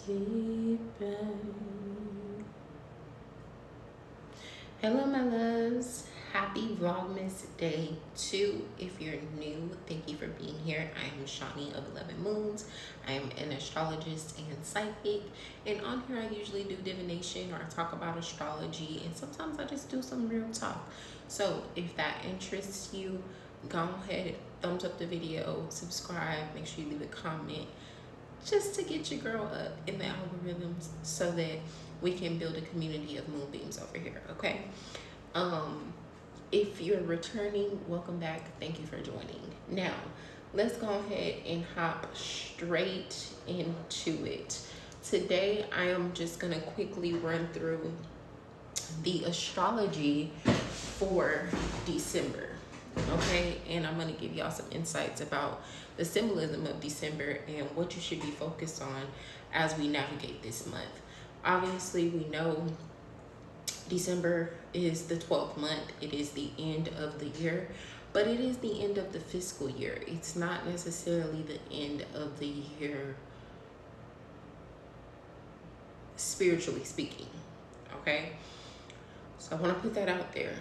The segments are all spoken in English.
sleeping. Hello, my loves. Happy Vlogmas Day 2. If you're new, thank you for being here. I am Shawnee of 11 Moons. I am an astrologist and psychic. And on here, I usually do divination or I talk about astrology. And sometimes I just do some real talk. So if that interests you, go ahead, thumbs up the video, subscribe, make sure you leave a comment, just to get your girl up in the algorithms so that we can build a community of moonbeams over here, okay? If you're returning, welcome back. Thank you for joining. Now, let's go ahead and hop straight into it. Today, I am just gonna quickly run through the astrology for December, okay? And I'm gonna give y'all some insights about the symbolism of December and what you should be focused on as we navigate this month. Obviously, we know December is the 12th month. It is the end of the year, but it is the end of the fiscal year. It's not necessarily the end of the year, spiritually speaking, okay? So I want to put that out there.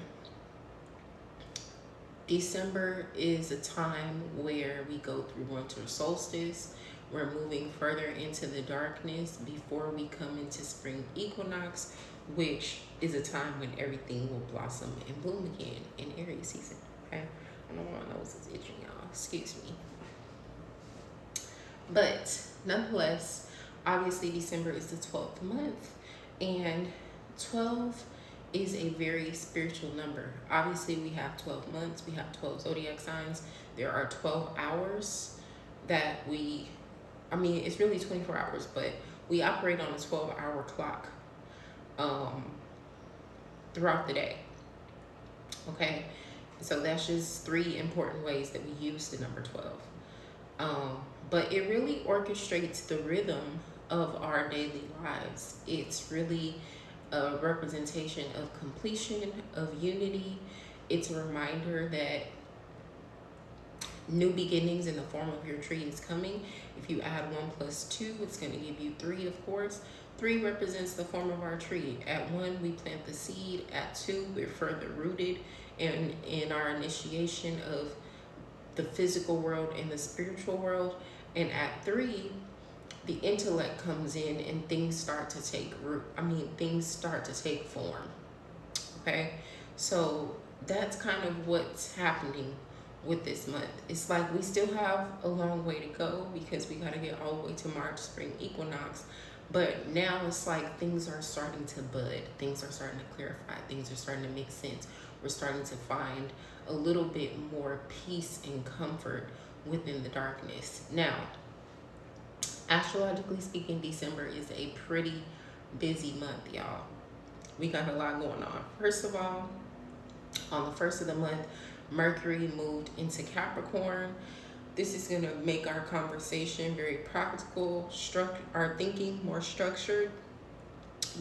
December is a time where we go through winter solstice. We're moving further into the darkness before we come into spring equinox, which is a time when everything will blossom and bloom again in Aries season, okay? I know my nose is itching, y'all. Excuse me. But nonetheless, obviously December is the 12th month, and 12 is a very spiritual number. Obviously, we have 12 months, we have 12 zodiac signs. There are 12 hours that it's really 24 hours, but we operate on a 12-hour clock throughout the day, okay? So that's just 3 important ways that we use the number 12. But it really orchestrates the rhythm of our daily lives. It's really a representation of completion, of unity. It's a reminder that new beginnings in the form of your tree is coming. If you add 1 plus 2, it's going to give you 3, of course. 3 represents the form of our tree. At 1, we plant the seed. At 2, we're further rooted in our initiation of the physical world and the spiritual world. And at 3, the intellect comes in and things start to take root. Things start to take form, okay? So that's kind of what's happening with this month. It's like we still have a long way to go because we got to get all the way to March, spring equinox. But now it's like things are starting to bud. Things are starting to clarify. Things are starting to make sense. We're starting to find a little bit more peace and comfort within the darkness. Now, astrologically speaking, December is a pretty busy month, y'all. We got a lot going on. First of all, on the 1st of the month, Mercury moved into Capricorn. This is going to make our conversation very practical, our thinking more structured.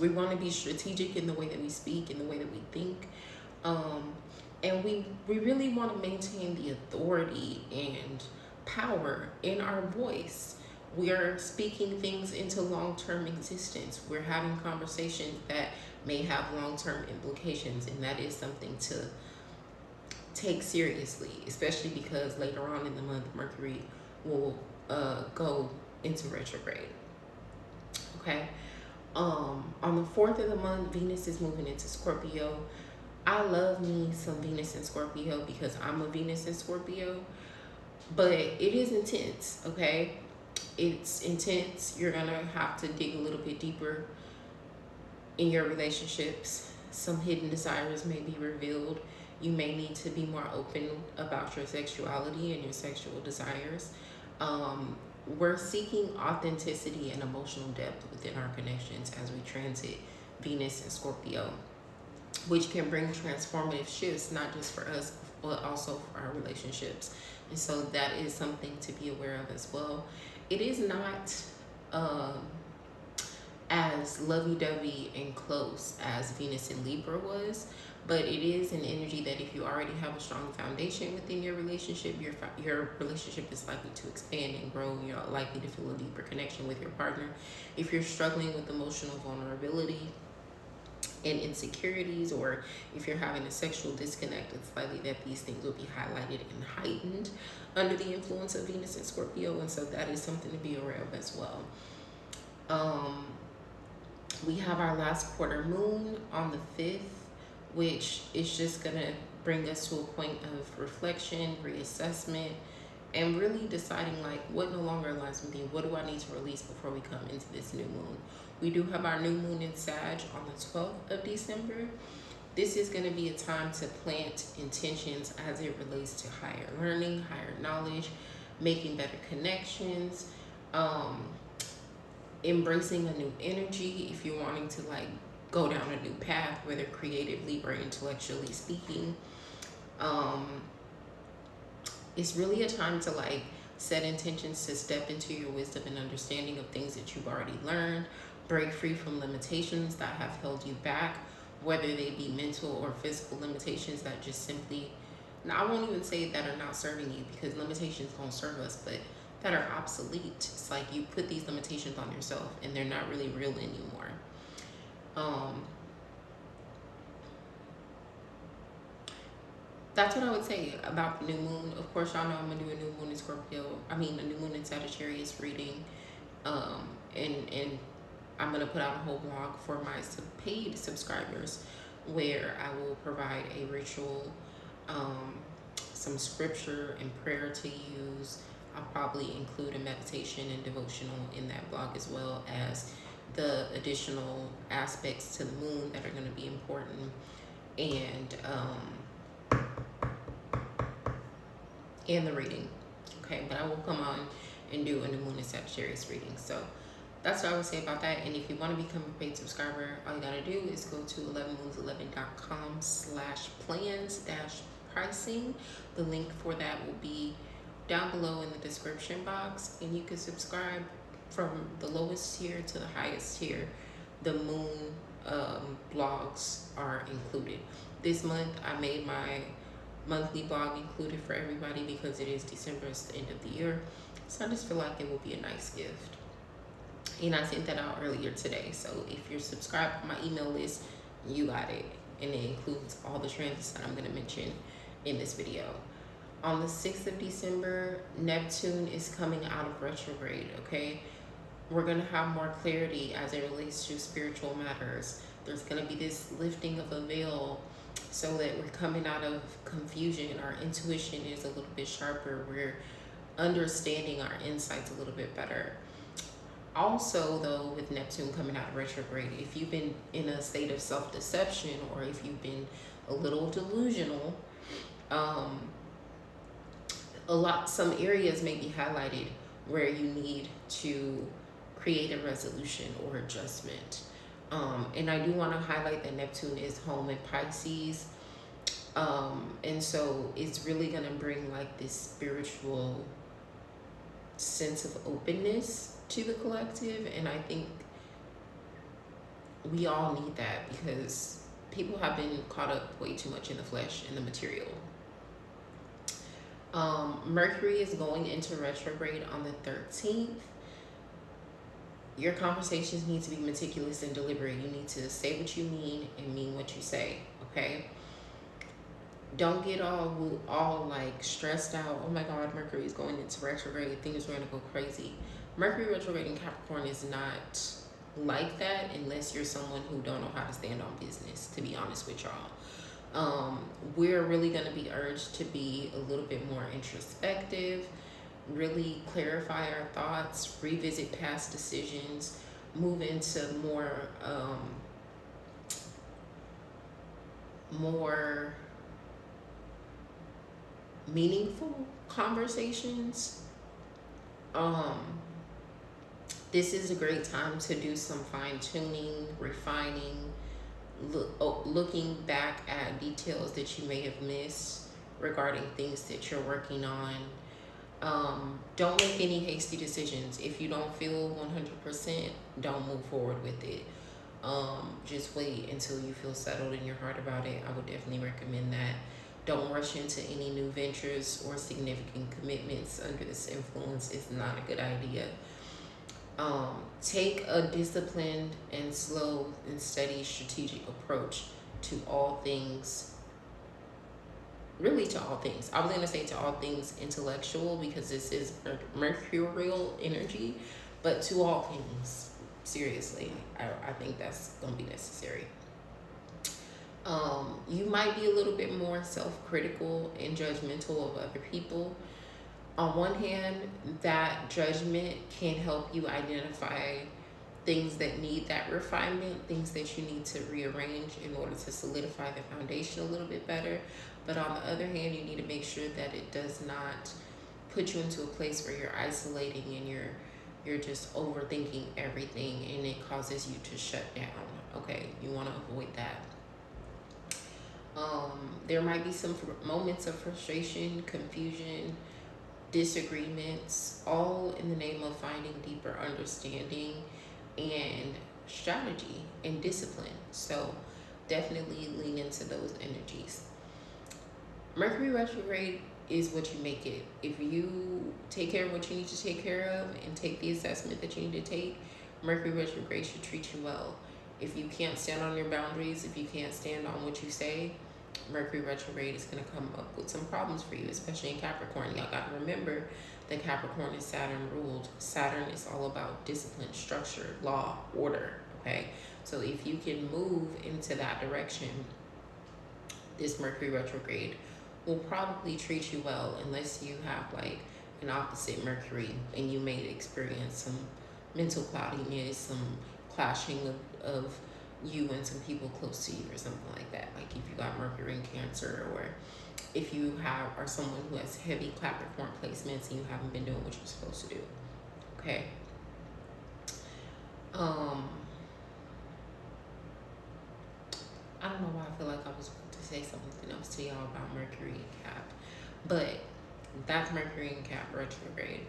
We want to be strategic in the way that we speak, in the way that we think. And we really want to maintain the authority and power in our voice. We are speaking things into long-term existence. We're having conversations that may have long-term implications, and that is something to take seriously, especially because later on in the month, Mercury will go into retrograde, okay? On the 4th of the month, Venus is moving into Scorpio. I love me some Venus in Scorpio because I'm a Venus in Scorpio, but it is intense, okay? It's intense. You're gonna have to dig a little bit deeper in your relationships. Some hidden desires may be revealed. You may need to be more open about your sexuality and your sexual desires. We're seeking authenticity and emotional depth within our connections as we transit Venus and Scorpio, which can bring transformative shifts, not just for us, but also for our relationships. And so that is something to be aware of as well. It is not as as lovey-dovey and close as Venus in Libra was, but it is an energy that if you already have a strong foundation within your relationship, your relationship is likely to expand and grow, and you're likely to feel a deeper connection with your partner. If you're struggling with emotional vulnerability and insecurities, or if you're having a sexual disconnect, it's likely that these things will be highlighted and heightened under the influence of Venus and Scorpio, and so that is something to be aware of as well. We have our last quarter moon on the 5th, which is just going to bring us to a point of reflection, reassessment, and really deciding like what no longer aligns with me. What do I need to release before we come into this new moon? We do have our new moon in Sag on the 12th of December. This is going to be a time to plant intentions as it relates to higher learning, higher knowledge, making better connections, embracing a new energy if you're wanting to like go down a new path, whether creatively or intellectually speaking. It's really a time to like set intentions to step into your wisdom and understanding of things that you've already learned, break free from limitations that have held you back, whether they be mental or physical limitations that just simply, now I won't even say that are not serving you, because limitations don't serve us, but that are obsolete. It's like you put these limitations on yourself and they're not really real anymore. That's what I would say about the new moon. Of course, y'all know I'm gonna do a new moon in Scorpio. A new moon in Sagittarius reading, and I'm gonna put out a whole blog for my paid subscribers, where I will provide a ritual, some scripture and prayer to use. I'll probably include a meditation and devotional in that blog, as well as the additional aspects to the moon that are going to be important, and the reading. Okay, but I will come on and do a new moon in Sagittarius reading. So that's what I would say about that. And if you want to become a paid subscriber, all you got to do is go to 11moons11.com/plans-pricing. The link for that will be down below in the description box, and you can subscribe from the lowest tier to the highest tier. The moon blogs are included. This month I made my monthly blog included for everybody because it is December, it's the end of the year, so I just feel like it will be a nice gift. And I sent that out earlier today, so if you're subscribed to my email list, you got it, and it includes all the transits that I'm going to mention in this video. On the 6th of December, Neptune is coming out of retrograde, okay? We're going to have more clarity as it relates to spiritual matters. There's going to be this lifting of a veil so that we're coming out of confusion. Our intuition is a little bit sharper. We're understanding our insights a little bit better. Also, though, with Neptune coming out of retrograde, if you've been in a state of self-deception, or if you've been a little delusional, some areas may be highlighted where you need to create a resolution or adjustment. And I do want to highlight that Neptune is home in Pisces. And so it's really going to bring like this spiritual sense of openness to the collective. And I think we all need that, because people have been caught up way too much in the flesh and the material. Mercury is going into retrograde on the 13th. Your conversations need to be meticulous and deliberate. You need to say what you mean and mean what you say, okay? Don't get all like stressed out. Oh my God, Mercury is going into retrograde. Things are going to go crazy. Mercury retrograde in Capricorn is not like that unless you're someone who don't know how to stand on business, to be honest with y'all. We're really going to be urged to be a little bit more introspective, really clarify our thoughts, revisit past decisions, move into more meaningful conversations. This is a great time to do some fine-tuning, refining, looking back at details that you may have missed regarding things that you're working on. Don't make any hasty decisions. If you don't feel 100%, don't move forward with it. Just wait until you feel settled in your heart about it. I would definitely recommend that. Don't rush into any new ventures or significant commitments under this influence. It's not a good idea. Take a disciplined and slow and steady strategic approach to all things, really to all things. I was going to say to all things intellectual because this is mercurial energy, but to all things, seriously, I think that's going to be necessary. You might be a little bit more self-critical and judgmental of other people. On one hand, that judgment can help you identify things that need that refinement, things that you need to rearrange in order to solidify the foundation a little bit better. But on the other hand, you need to make sure that it does not put you into a place where you're isolating and you're just overthinking everything and it causes you to shut down. Okay, you want to avoid that. There might be some moments of frustration, confusion, disagreements, all in the name of finding deeper understanding and strategy and discipline. So definitely lean into those energies. Mercury retrograde is what you make it. If you take care of what you need to take care of and take the assessment that you need to take, Mercury retrograde should treat you well. If you can't stand on your boundaries, if you can't stand on what you say, Mercury retrograde is going to come up with some problems for you, especially in Capricorn. Y'all got to remember that Capricorn is Saturn ruled. Saturn is all about discipline, structure, law, order, okay? So if you can move into that direction, this Mercury retrograde will probably treat you well, unless you have like an opposite Mercury and you may experience some mental cloudiness, some clashing of you and some people close to you or something like that. Like if you got Mercury in Cancer, or if you are someone who has heavy Capricorn placements and you haven't been doing what you're supposed to do. Okay. I don't know why I feel like I was about to say something else to y'all about Mercury and Cap, but that's Mercury and Cap retrograde.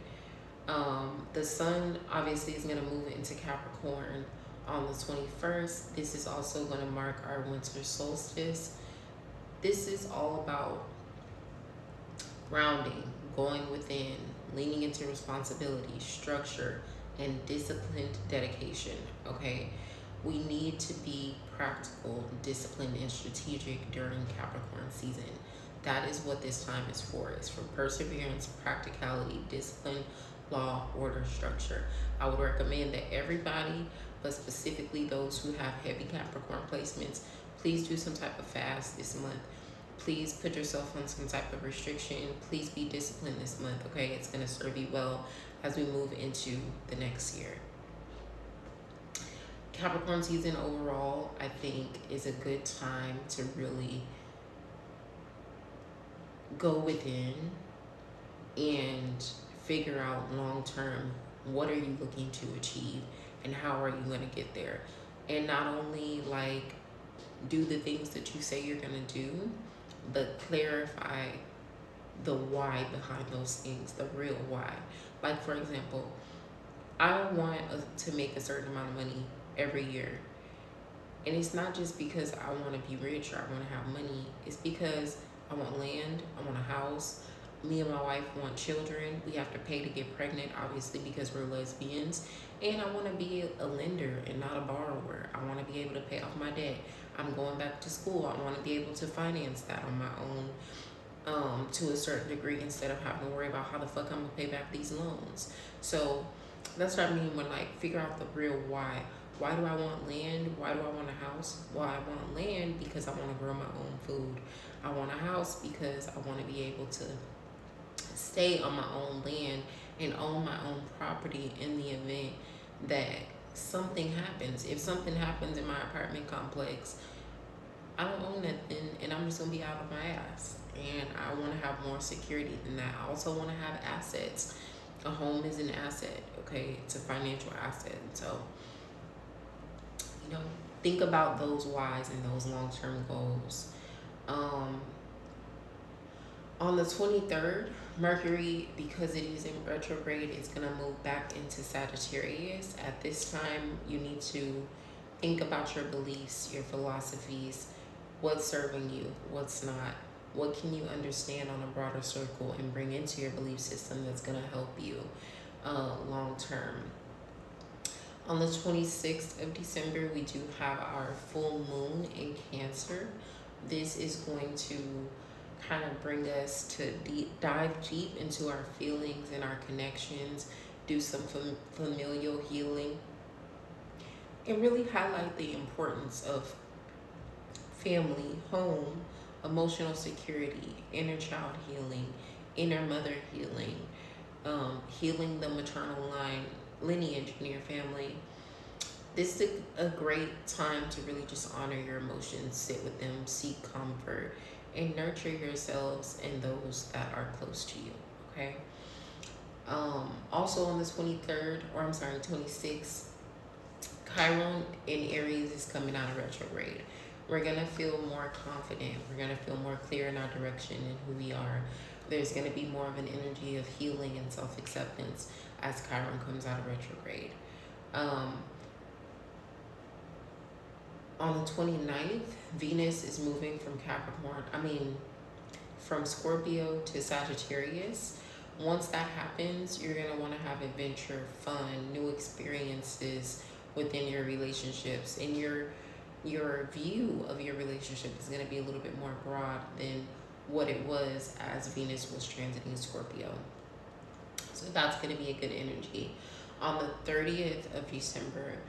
The sun obviously is going to move into Capricorn on the 21st. This is also going to mark our winter solstice. This is all about grounding, going within, leaning into responsibility, structure, and disciplined dedication. Okay, we need to be practical, disciplined, and strategic during Capricorn season. That is what this time is for. It's for perseverance, practicality, discipline, law, order, structure. I would recommend that everybody, but specifically those who have heavy Capricorn placements, please do some type of fast this month. Please put yourself on some type of restriction. Please be disciplined this month, okay? It's going to serve you well as we move into the next year. Capricorn season overall, I think, is a good time to really go within and figure out long term, what are you looking to achieve and how are you going to get there? And not only like do the things that you say you're going to do, but clarify the why behind those things, the real why. Like, for example, I want to make a certain amount of money every year. And it's not just because I want to be rich or I want to have money. It's because I want land, I want a house. Me and my wife want children. We have to pay to get pregnant, obviously, because we're lesbians. And I want to be a lender and not a borrower. I want to be able to pay off my debt. I'm going back to school. I want to be able to finance that on my own to a certain degree instead of having to worry about how the fuck I'm going to pay back these loans. So that's what I mean when, like, figure out the real why. Why do I want land? Why do I want a house? Well, I want land because I want to grow my own food. I want a house because I want to be able to stay on my own land and own my own property in the event that something happens. If something happens in my apartment complex, I don't own nothing and I'm just gonna be out of my ass. And I want to have more security than that. I also want to have assets. A home is an asset, okay? It's a financial asset. So, you know, think about those whys and those long-term goals. On the 23rd, Mercury, because it is in retrograde, it's going to move back into Sagittarius. At this time, you need to Think about your beliefs, your philosophies, what's serving you, what's not. What can you understand on a broader circle and bring into your belief system that's going to help you long term. On the 26th of December, we do have our full moon in Cancer. This is going to kind of bring us to dive deep into our feelings and our connections, do some familial healing, and really highlight the importance of family, home, emotional security, inner child healing, inner mother healing, healing the maternal line, lineage in your family. This is a great time to really just honor your emotions, sit with them, seek comfort, and nurture yourselves and those that are close to you, okay? Also on the 26th, Chiron in Aries is coming out of retrograde. We're going to feel more confident. We're going to feel more clear in our direction and who we are. There's going to be more of an energy of healing and self-acceptance as Chiron comes out of retrograde. On the 29th, Venus is moving from Scorpio to Sagittarius. Once that happens, you're going to want to have adventure, fun, new experiences within your relationships. And your view of your relationship is going to be a little bit more broad than what it was as Venus was transiting Scorpio. So that's going to be a good energy. On the 30th of December,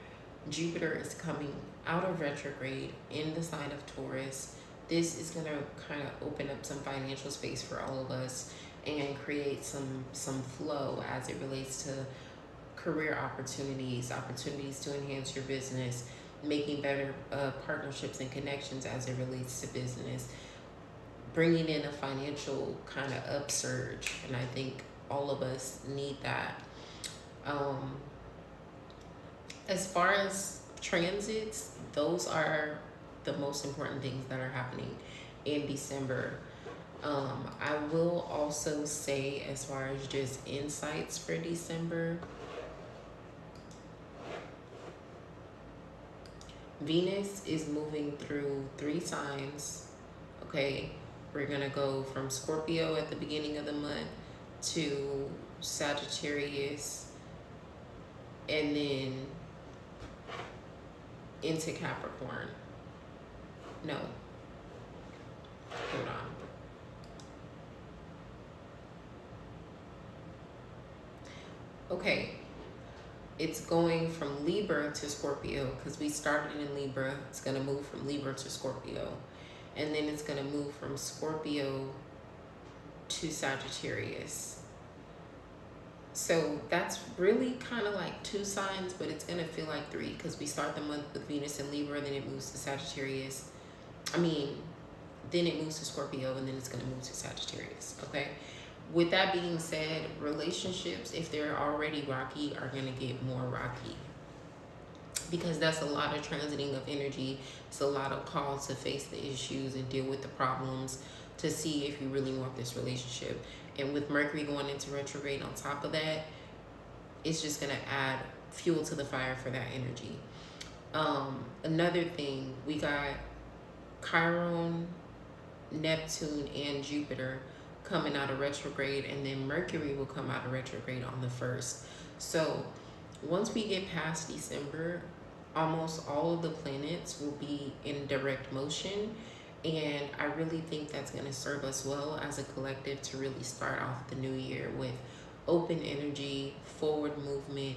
Jupiter is coming out of retrograde in the sign of Taurus. This is going to kind of open up some financial space for all of us and create some flow as it relates to career opportunities to enhance your business, making better partnerships and connections as it relates to business, bringing in a financial kind of upsurge. And I think all of us need that. As far as transits, those are the most important things that are happening in December. I will also say, as far as just insights for December, Venus is moving through 3 signs. Okay, we're gonna go from Scorpio at the beginning of the month to Sagittarius, and then into Capricorn. No, hold on. Okay, it's going from Libra to Scorpio because we started in Libra. It's going to move from Libra to Scorpio. And then it's going to move from Scorpio to Sagittarius. So that's really kind of like 2 signs, but it's going to feel like 3 because we start the month with Venus in Libra, then it moves to Sagittarius. Then it moves to Scorpio, and then it's going to move to Sagittarius, okay? With that being said, relationships, if they're already rocky, are going to get more rocky because that's a lot of transiting of energy. It's a lot of calls to face the issues and deal with the problems to see if you really want this relationship. And with Mercury going into retrograde on top of that, it's just going to add fuel to the fire for that energy. Another thing, we got Chiron, Neptune, and Jupiter coming out of retrograde, and then Mercury will come out of retrograde on the 1st. So once we get past December, almost all of the planets will be in direct motion, and I really think that's going to serve us well as a collective to really start off the new year with open energy, forward movement,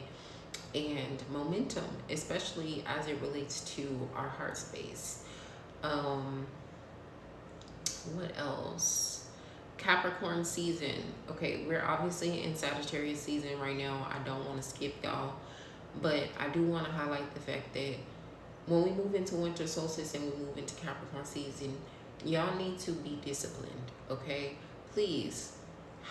and momentum, especially as it relates to our heart space. What else? Capricorn season. Okay, we're obviously in Sagittarius season right now. I don't want to skip y'all, but I do want to highlight the fact that when we move into winter solstice and we move into Capricorn season, y'all need to be disciplined, okay? Please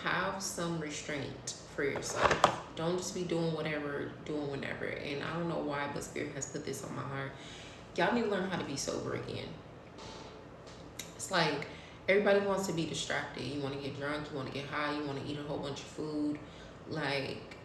have some restraint for yourself. Don't just be doing whatever, doing whatever. And I don't know why, but Spirit has put this on my heart. Y'all need to learn how to be sober again. It's like everybody wants to be distracted. You want to get drunk, you want to get high, you want to eat a whole bunch of food. Like,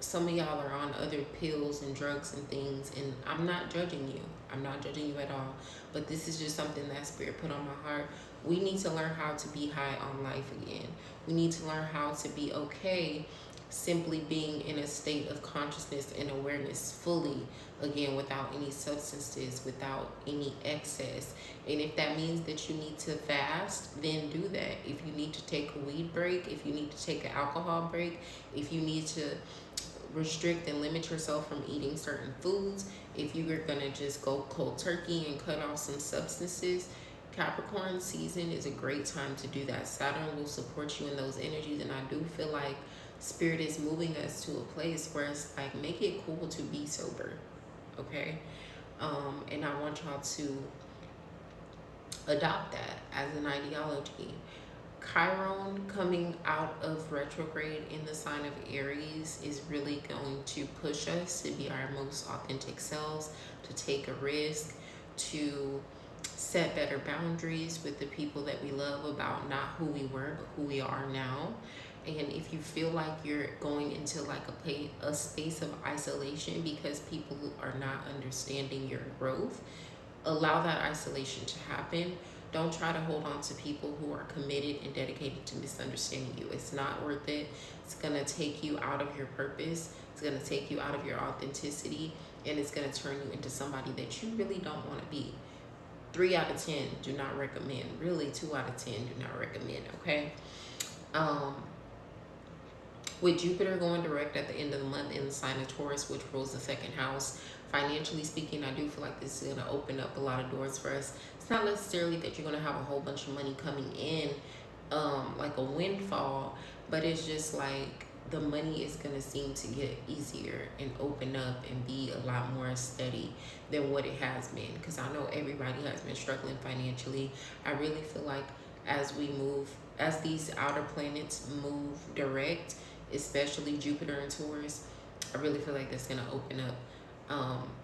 some of y'all are on other pills and drugs and things, and I'm not judging you. I'm not judging you at all. But this is just something that Spirit put on my heart. We need to learn how to be high on life again. We need to learn how to be okay simply being in a state of consciousness and awareness fully again, without any substances, without any excess. And if that means that you need to fast, then do that. If you need to take a weed break, if you need to take an alcohol break, if you need to restrict and limit yourself from eating certain foods, if you are gonna just go cold turkey and cut off some substances, Capricorn season is a great time to do that. Saturn will support you in those energies, and I do feel like Spirit is moving us to a place where it's like, make it cool to be sober, okay? And I want y'all to adopt that as an ideology. Chiron coming out of retrograde in the sign of Aries is really going to push us to be our most authentic selves, to take a risk, to set better boundaries with the people that we love about not who we were, but who we are now. And if you feel like you're going into like a space of isolation because people are not understanding your growth, allow that isolation to happen. Don't try to hold on to people who are committed and dedicated to misunderstanding you. It's not worth it. It's going to take you out of your purpose. It's going to take you out of your authenticity, and it's going to turn you into somebody that you really don't want to be. 3 out of 10 do not recommend. Really, 2 out of 10 do not recommend, okay? With Jupiter going direct at the end of the month in the sign of Taurus, which rules the second house, financially speaking, I do feel like this is going to open up a lot of doors for us. It's not necessarily that you're going to have a whole bunch of money coming in, like a windfall, but it's just like the money is going to seem to get easier and open up and be a lot more steady than what it has been. Because I know everybody has been struggling financially. I really feel like as we move, as these outer planets move direct, especially Jupiter and Taurus, I really feel like that's going to open up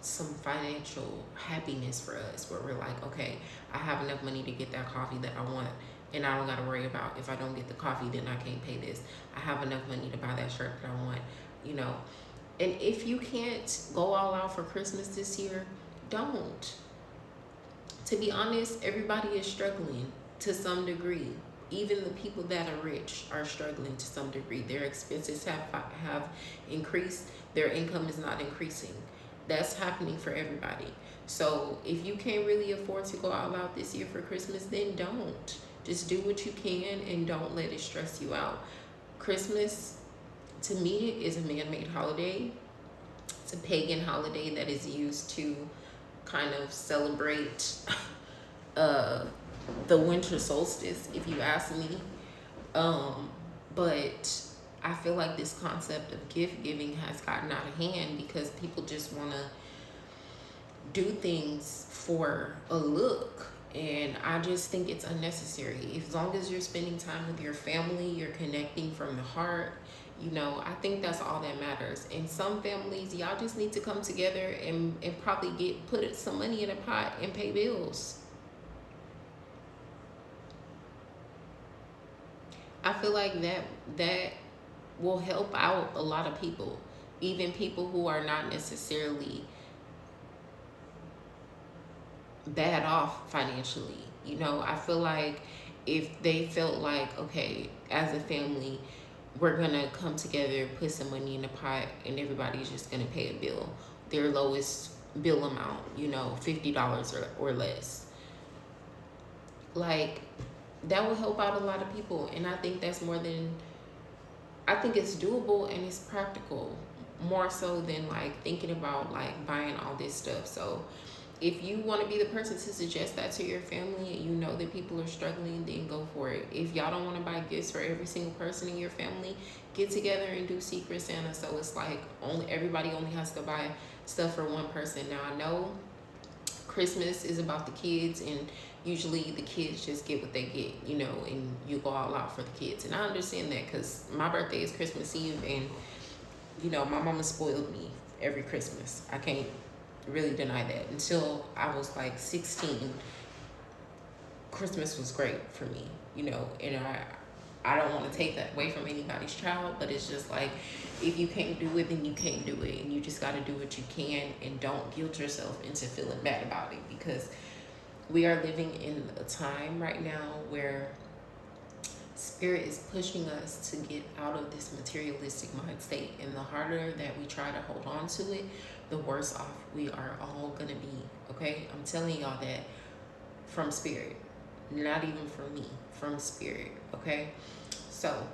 some financial happiness for us, where we're like, okay, I have enough money to get that coffee that I want, and I don't got to worry about if I don't get the coffee, then I can't pay this. I have enough money to buy that shirt that I want, you know. And if you can't go all out for Christmas this year, don't. To be honest, everybody is struggling to some degree. Even the people that are rich are struggling to some degree. Their expenses have increased. Their income is not increasing. That's happening for everybody. So if you can't really afford to go all out this year for Christmas, then don't. Just do what you can and don't let it stress you out. Christmas, to me, is a man-made holiday. It's a pagan holiday that is used to kind of celebrate the winter solstice, if you ask me. But I feel like this concept of gift giving has gotten out of hand because people just want to do things for a look. And I just think it's unnecessary. As long as you're spending time with your family, you're connecting from the heart, you know, I think that's all that matters. And some families, y'all just need to come together and probably put some money in a pot and pay bills. I feel like that will help out a lot of people, even people who are not necessarily bad off financially. You know, I feel like if they felt like, okay, as a family, we're gonna come together, put some money in the pot, and everybody's just gonna pay a bill, their lowest bill amount, you know, $50 or less. Like, that will help out a lot of people. And I think that's I think it's doable and it's practical, more so than like thinking about like buying all this stuff. So if you want to be the person to suggest that to your family and you know that people are struggling, then go for it. If y'all don't want to buy gifts for every single person in your family, get together and do Secret Santa. So it's like everybody only has to buy stuff for one person. Now I know Christmas is about the kids, and usually the kids just get what they get, you know, and you go all out for the kids. And I understand that because my birthday is Christmas Eve, and, you know, my mama spoiled me every Christmas. I can't really deny that. Until I was like 16, Christmas was great for me, you know, and I don't want to take that away from anybody's child, but it's just like, if you can't do it, then you can't do it, and you just got to do what you can, and don't guilt yourself into feeling bad about it, because we are living in a time right now where Spirit is pushing us to get out of this materialistic mind state, and the harder that we try to hold on to it, the worse off we are all gonna be. Okay, I'm telling y'all that from Spirit, not even from me, from Spirit. Okay, so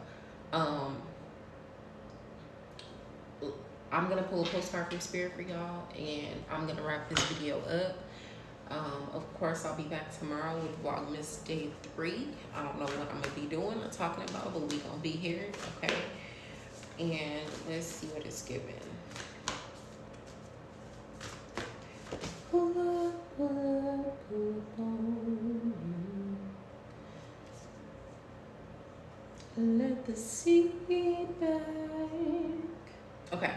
I'm gonna pull a postcard from Spirit for y'all, and I'm gonna wrap this video up. Of course, I'll be back tomorrow with Vlogmas Day 3. I don't know what I'm gonna be doing or talking about, but we gonna be here, okay? And let's see what it's given. Let the sea back. Okay.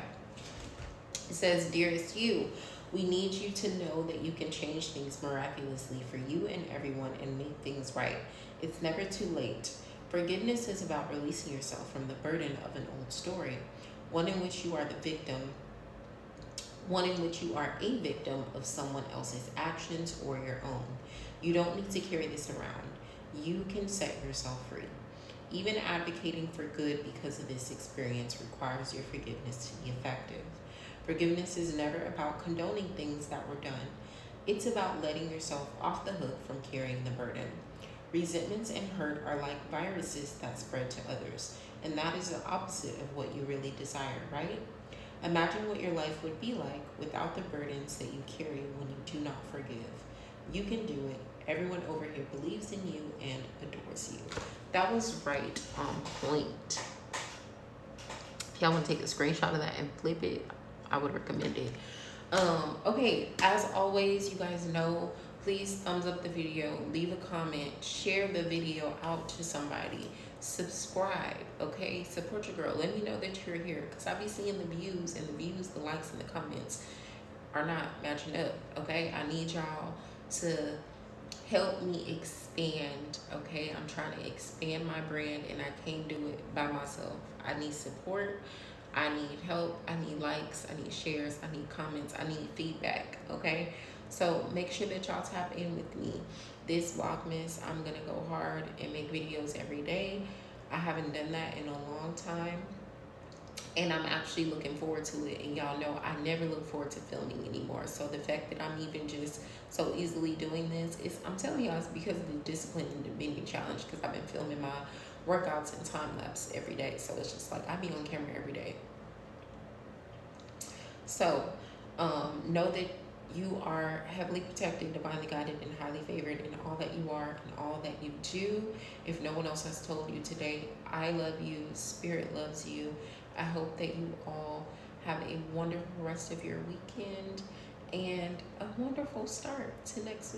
It says, dearest you, we need you to know that you can change things miraculously for you and everyone and make things right. It's never too late. Forgiveness is about releasing yourself from the burden of an old story, one in which you are the victim, one in which you are a victim of someone else's actions or your own. You don't need to carry this around. You can set yourself free. Even advocating for good because of this experience requires your forgiveness to be effective. Forgiveness is never about condoning things that were done. It's about letting yourself off the hook from carrying the burden. Resentments and hurt are like viruses that spread to others, and that is the opposite of what you really desire, right? Imagine what your life would be like without the burdens that you carry when you do not forgive. You can do it. Everyone over here believes in you and adores you. That was right on point. If y'all want to take a screenshot of that and flip it, I would recommend it. Okay, as always, you guys know, please thumbs up the video, leave a comment, share the video out to somebody, subscribe, okay? Support your girl. Let me know that you're here, because I be seeing the views, and the views, the likes, and the comments are not matching up, okay? I need y'all to help me expand, okay? I'm trying to expand my brand, and I can't do it by myself. I need support. I need help. I need likes. I need shares. I need comments. I need feedback, okay? So make sure that y'all tap in with me. This Vlogmas, I'm going to go hard and make videos every day. I haven't done that in a long time, and I'm actually looking forward to it. And y'all know I never look forward to filming anymore. So the fact that I'm even just so easily doing this, I'm telling y'all, it's because of the discipline and the bending challenge, because I've been filming my workouts and time lapse every day. So it's just like I be on camera every day. So know that you are heavily protected, divinely guided, and highly favored in all that you are and all that you do. If no one else has told you today, I love you. Spirit loves you. I hope that you all have a wonderful rest of your weekend and a wonderful start to next week.